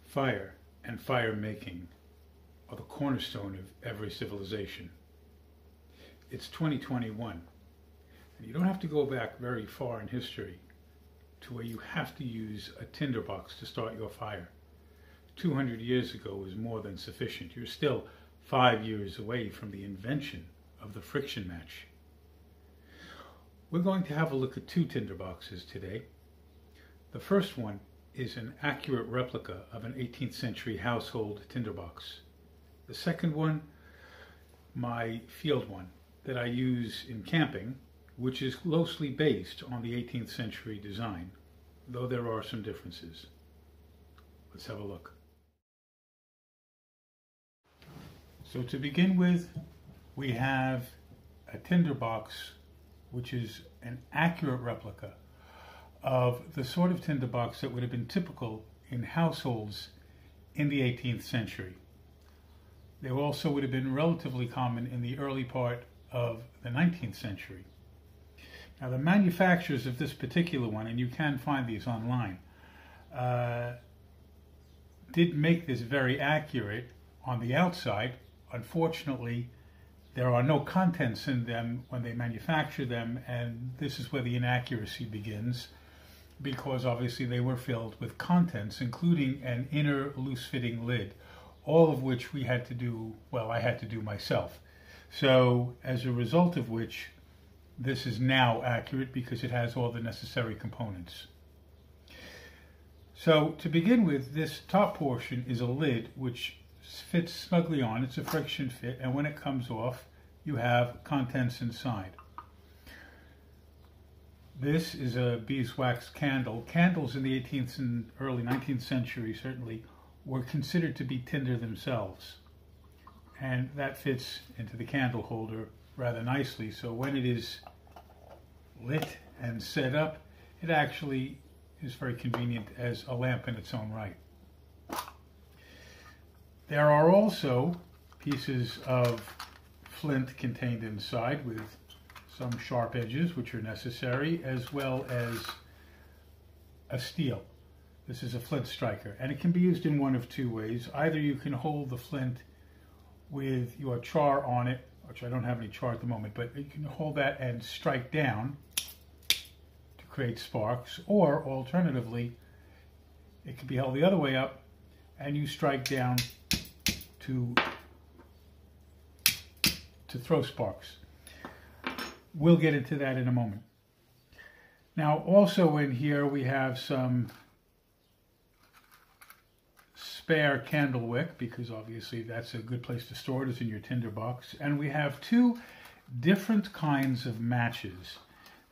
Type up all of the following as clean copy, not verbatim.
Fire and fire making are the cornerstone of every civilization. It's 2021, and you don't have to go back very far in history to where you have to use a tinderbox to start your fire. 200 years ago was more than sufficient. You're still 5 years away from the invention of the friction match. We're going to have a look at two tinderboxes today. The first one is an accurate replica of an 18th century household tinderbox. The second one, my field one that I use in camping, which is closely based on the 18th century design, though there are some differences. Let's have a look. So to begin with, we have a tinderbox which is an accurate replica of the sort of tinderbox that would have been typical in households in the 18th century. They also would have been relatively common in the early part of the 19th century. Now, the manufacturers of this particular one, and you can find these online, did make this very accurate on the outside. Unfortunately, there are no contents in them when they manufacture them, and this is where the inaccuracy begins, because obviously they were filled with contents, including an inner loose-fitting lid, all of which we had to do, well, I had to do myself. So as a result of which, this is now accurate because it has all the necessary components. So to begin with, this top portion is a lid which fits snugly on. It's a friction fit, and when it comes off, you have contents inside. This is a beeswax candle. Candles in the 18th and early 19th century certainly were considered to be tinder themselves, and that fits into the candle holder rather nicely. So when it is lit and set up, it actually is very convenient as a lamp in its own right. There are also pieces of flint contained inside with some sharp edges which are necessary, as well as a steel. This is a flint striker, and it can be used in one of two ways. Either you can hold the flint with your char on it, which I don't have any char at the moment, but you can hold that and strike down to create sparks, or alternatively, it can be held the other way up and you strike down to throw sparks. We'll get into that in a moment. Now, also in here we have some spare candle wick, because obviously that's a good place to store it, is in your tinderbox. And we have two different kinds of matches.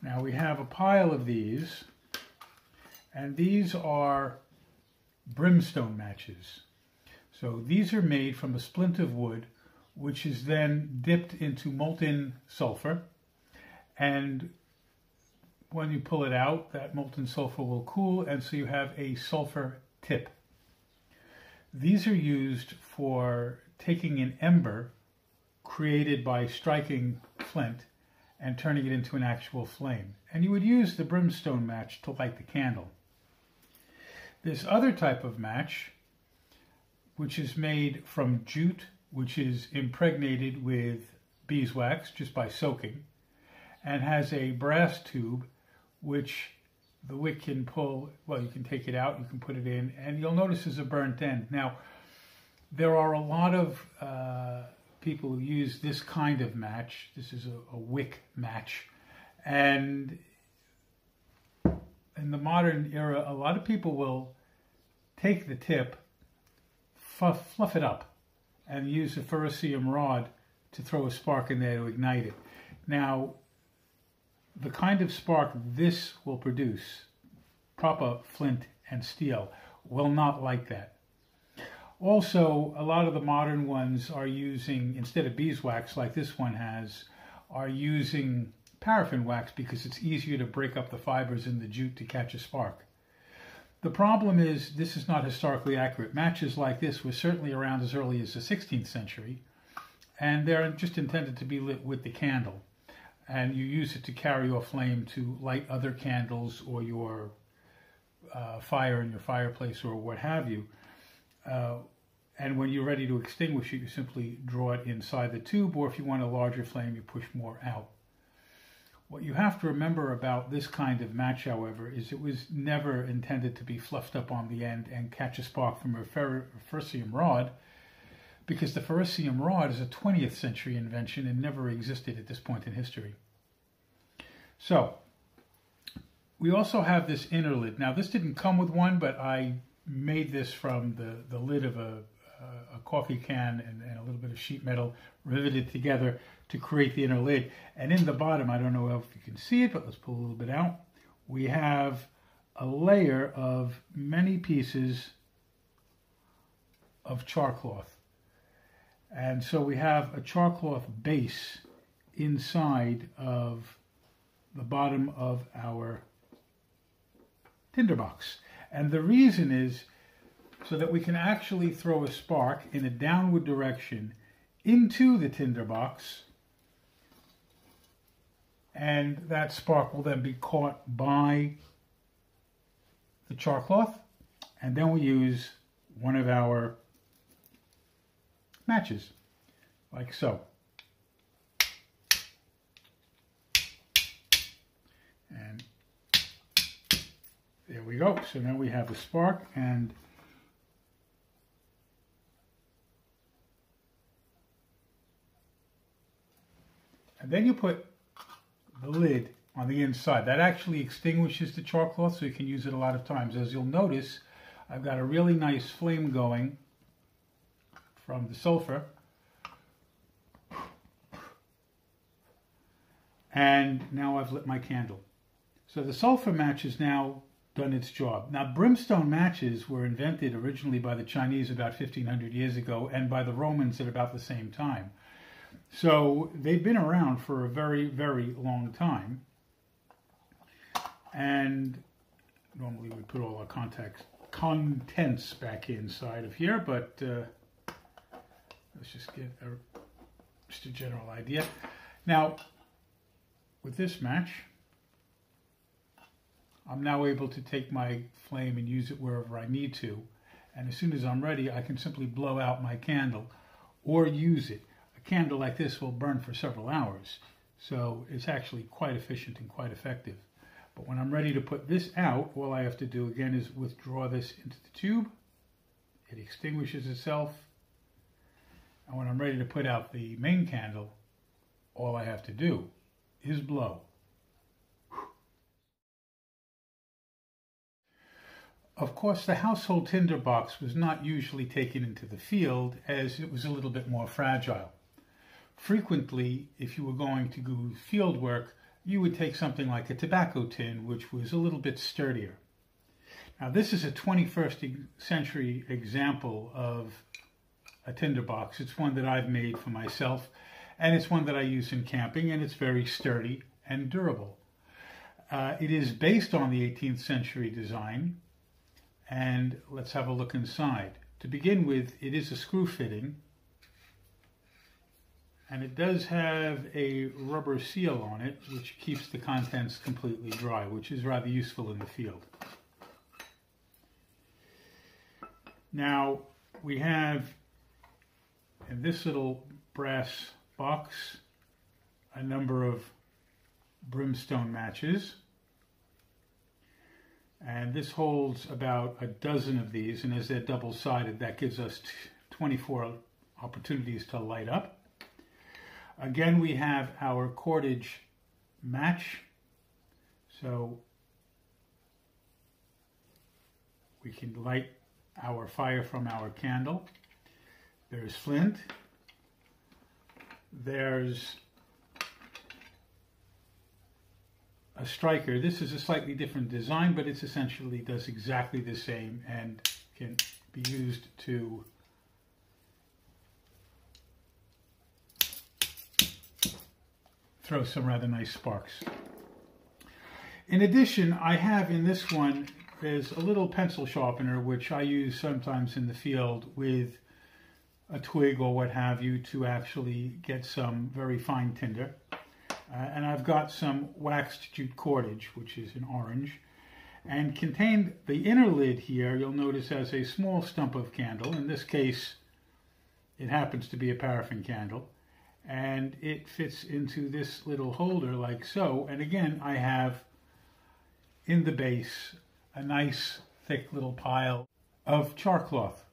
Now we have a pile of these, and these are brimstone matches. So these are made from a splint of wood, which is then dipped into molten sulfur. And when you pull it out, that molten sulfur will cool, and so you have a sulfur tip. These are used for taking an ember created by striking flint and turning it into an actual flame. And you would use the brimstone match to light the candle. This other type of match, which is made from jute, which is impregnated with beeswax just by soaking, and has a brass tube which the wick can pull. Well, you can take it out, you can put it in, and you'll notice there's a burnt end. Now, there are a lot of people who use this kind of match. This is a wick match, and in the modern era, a lot of people will take the tip, fluff it up, and use a ferrocerium rod to throw a spark in there to ignite it. Now, the kind of spark this will produce, proper flint and steel, will not like that. Also, a lot of the modern ones are using, instead of beeswax like this one has, are using paraffin wax because it's easier to break up the fibers in the jute to catch a spark. The problem is this is not historically accurate. Matches like this were certainly around as early as the 16th century, and they're just intended to be lit with the candle. And you use it to carry your flame to light other candles or your fire in your fireplace or what have you. And when you're ready to extinguish it, you simply draw it inside the tube, or if you want a larger flame, you push more out. What you have to remember about this kind of match, however, is it was never intended to be fluffed up on the end and catch a spark from a ferricium rod, because the ferricium rod is a 20th century invention and never existed at this point in history. So, we also have this inner lid. Now, this didn't come with one, but I made this from the lid of a coffee can and a little bit of sheet metal riveted together to create the inner lid. And in the bottom, I don't know if you can see it, but let's pull a little bit out. We have a layer of many pieces of char cloth. And so we have a char cloth base inside of the bottom of our tinderbox. And the reason is so that we can actually throw a spark in a downward direction into the tinderbox, and that spark will then be caught by the char cloth, and then we use one of our matches, like so. And there we go. So now we have a spark, and then you put the lid on the inside. That actually extinguishes the char cloth, so you can use it a lot of times. As you'll notice, I've got a really nice flame going from the sulfur. And now I've lit my candle. So the sulfur match has now done its job. Now, brimstone matches were invented originally by the Chinese about 1500 years ago and by the Romans at about the same time. So they've been around for a very, very long time. And normally we put all our contents back inside of here, but let's just get just a general idea. Now, with this match, I'm now able to take my flame and use it wherever I need to. And as soon as I'm ready, I can simply blow out my candle or use it. A candle like this will burn for several hours, so it's actually quite efficient and quite effective. But when I'm ready to put this out, all I have to do again is withdraw this into the tube. It extinguishes itself. And when I'm ready to put out the main candle, all I have to do is blow. Of course, the household tinderbox was not usually taken into the field, as it was a little bit more fragile. Frequently, if you were going to do field work, you would take something like a tobacco tin, which was a little bit sturdier. Now, this is a 21st century example of a tinderbox. It's one that I've made for myself, and it's one that I use in camping, and it's very sturdy and durable. It is based on the 18th century design, and let's have a look inside. To begin with, it is a screw fitting, and it does have a rubber seal on it, which keeps the contents completely dry, which is rather useful in the field. Now, we have in this little brass box a number of brimstone matches. And this holds about a dozen of these, and as they're double-sided, that gives us 24 opportunities to light up. Again, we have our cordage match, so we can light our fire from our candle. There's flint. There's a striker. This is a slightly different design, but it essentially does exactly the same and can be used to throw some rather nice sparks. In addition, I have in this one, there's a little pencil sharpener, which I use sometimes in the field with a twig or what have you to actually get some very fine tinder. And I've got some waxed jute cordage, which is in orange. and contained the inner lid here, you'll notice, has a small stump of candle. In this case, it happens to be a paraffin candle, and it fits into this little holder like so. And again, I have in the base a nice thick little pile of char cloth.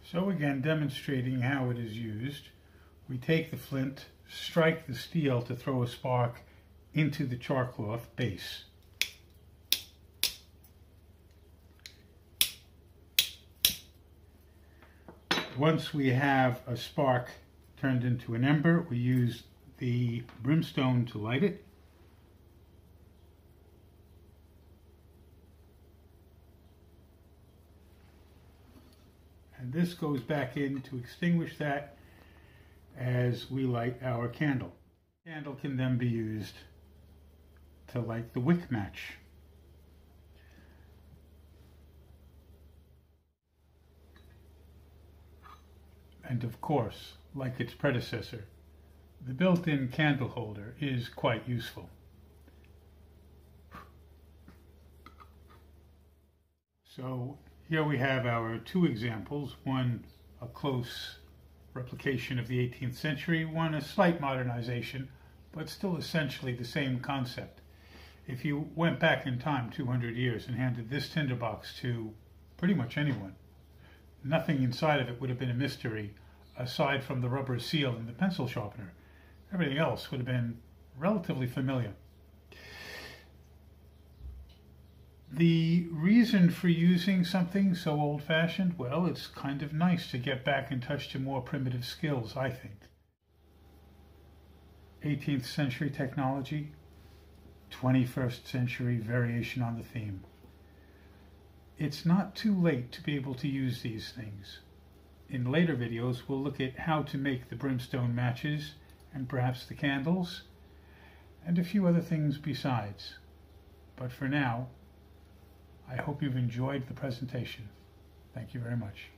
So again, demonstrating how it is used, we take the flint, strike the steel to throw a spark into the char cloth base. Once we have a spark turned into an ember, we use the brimstone to light it. And this goes back in to extinguish that as we light our candle. The candle can then be used to light the wick match. And of course, like its predecessor, the built-in candle holder is quite useful. So here we have our two examples, one a close replication of the 18th century, one a slight modernization, but still essentially the same concept. If you went back in time 200 years and handed this tinderbox to pretty much anyone, nothing inside of it would have been a mystery aside from the rubber seal and the pencil sharpener. Everything else would have been relatively familiar. The reason for using something so old-fashioned, well, it's kind of nice to get back in touch to more primitive skills, I think. 18th century technology, 21st century variation on the theme. It's not too late to be able to use these things. In later videos, we'll look at how to make the brimstone matches and perhaps the candles and a few other things besides. But for now, I hope you've enjoyed the presentation. Thank you very much.